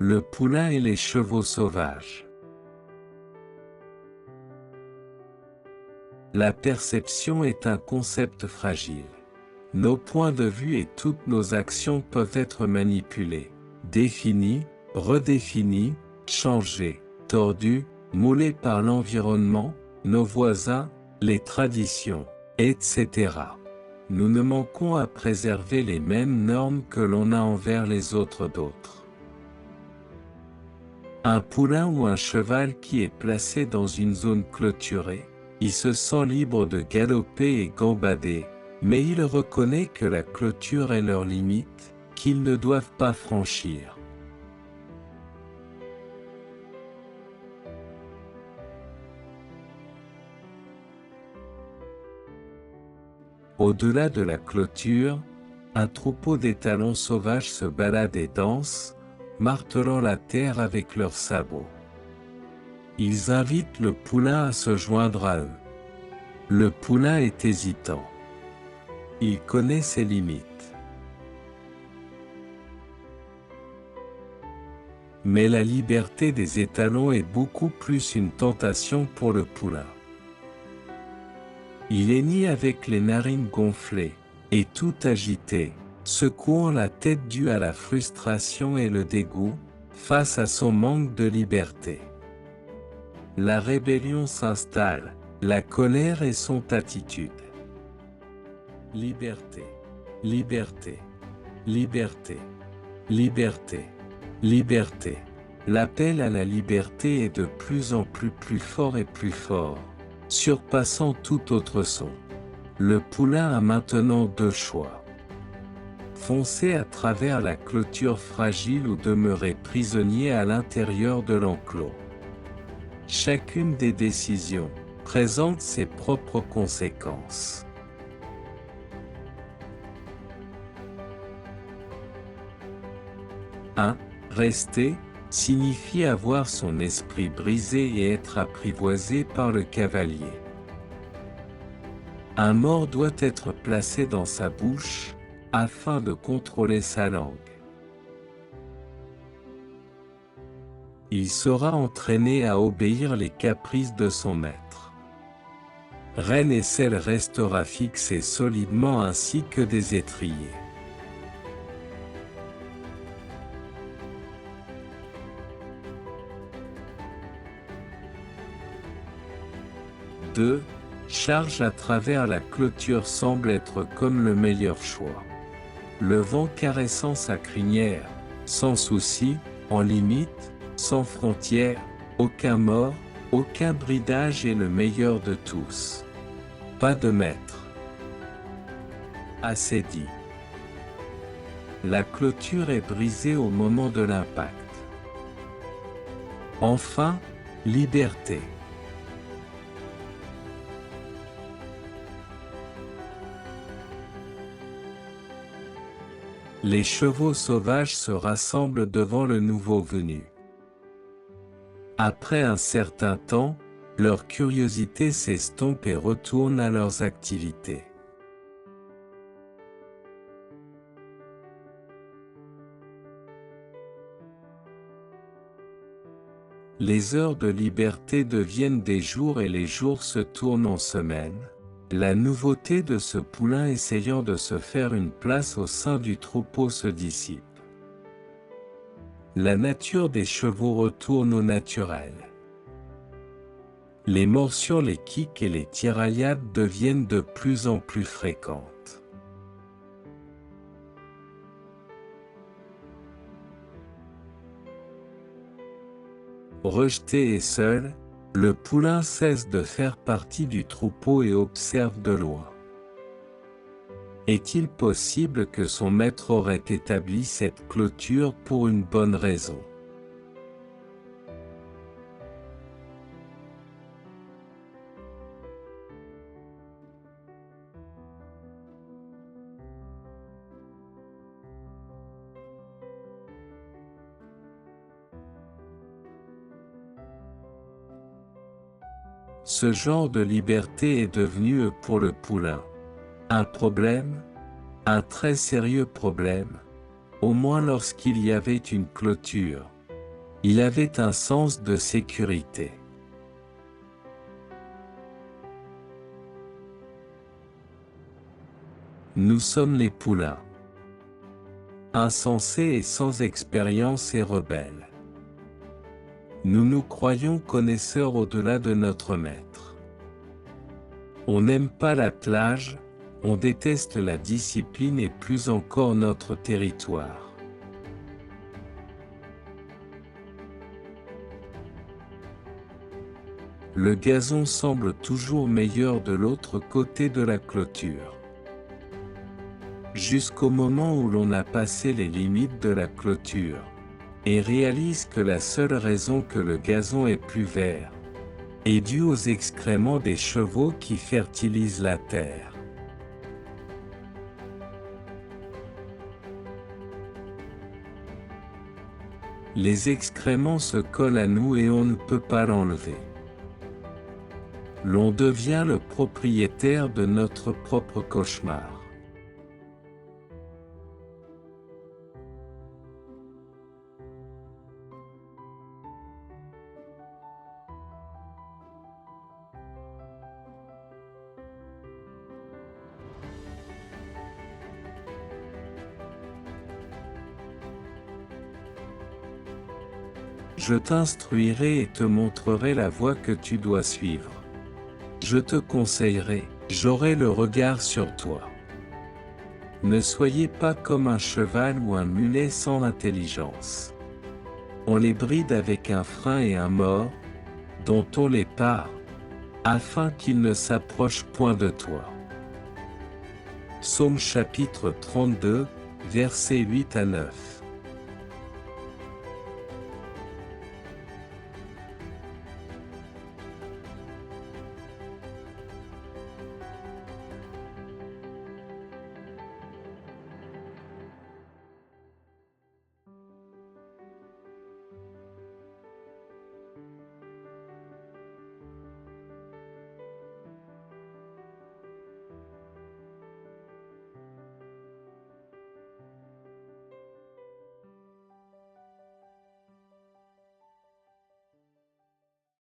Le poulain et les chevaux sauvages. La perception est un concept fragile. Nos points de vue et toutes nos actions peuvent être manipulés, définis, redéfinis, changés, tordus, moulés par l'environnement, nos voisins, les traditions, etc. Nous ne manquons à préserver les mêmes normes que l'on a envers les autres d'autres. Un poulain ou un cheval qui est placé dans une zone clôturée, il se sent libre de galoper et gambader, mais il reconnaît que la clôture est leur limite, qu'ils ne doivent pas franchir. Au-delà de la clôture, un troupeau d'étalons sauvages se balade et danse, martelant la terre avec leurs sabots. Ils invitent le poulain à se joindre à eux. Le poulain est hésitant. Il connaît ses limites. Mais la liberté des étalons est beaucoup plus une tentation pour le poulain. Il hennit avec les narines gonflées, et tout agité, secouant la tête due à la frustration et le dégoût, face à son manque de liberté. La rébellion s'installe, la colère est son attitude. Liberté, liberté, liberté, liberté, liberté. L'appel à la liberté est de plus en plus fort et plus fort, surpassant tout autre son. Le poulain a maintenant deux choix. Foncer à travers la clôture fragile ou demeurer prisonnier à l'intérieur de l'enclos. Chacune des décisions présente ses propres conséquences. Rester signifie avoir son esprit brisé et être apprivoisé par le cavalier. Un mors doit être placé dans sa bouche, afin de contrôler sa langue. Il sera entraîné à obéir les caprices de son maître. Renne et selle restera fixé solidement ainsi que des étriers. Charge à travers la clôture semble être comme le meilleur choix. Le vent caressant sa crinière, sans souci, en limite, sans frontières, aucun mort, aucun bridage est le meilleur de tous. Pas de maître. Assez dit. La clôture est brisée au moment de l'impact. Enfin, liberté. Les chevaux sauvages se rassemblent devant le nouveau venu. Après un certain temps, leur curiosité s'estompe et retourne à leurs activités. Les heures de liberté deviennent des jours et les jours se tournent en semaines. La nouveauté de ce poulain essayant de se faire une place au sein du troupeau se dissipe. La nature des chevaux retourne au naturel. Les morsures, les kicks et les tiraillades deviennent de plus en plus fréquentes. Rejeté et seul, le poulain cesse de faire partie du troupeau et observe de loin. Est-il possible que son maître aurait établi cette clôture pour une bonne raison? Ce genre de liberté est devenu pour le poulain un problème, un très sérieux problème, au moins lorsqu'il y avait une clôture. Il avait un sens de sécurité. Nous sommes les poulains. Insensés et sans expérience et rebelles. Nous nous croyons connaisseurs au-delà de notre maître. On n'aime pas l'attelage, on déteste la discipline et plus encore notre territoire. Le gazon semble toujours meilleur de l'autre côté de la clôture. Jusqu'au moment où l'on a passé les limites de la clôture, et réalise que la seule raison que le gazon est plus vert, est due aux excréments des chevaux qui fertilisent la terre. Les excréments se collent à nous et on ne peut pas l'enlever. L'on devient le propriétaire de notre propre cauchemar. Je t'instruirai et te montrerai la voie que tu dois suivre. Je te conseillerai, j'aurai le regard sur toi. Ne soyez pas comme un cheval ou un mulet sans intelligence. On les bride avec un frein et un mors, dont on les pare, afin qu'ils ne s'approchent point de toi. Psaume chapitre 32, versets 8 à 9.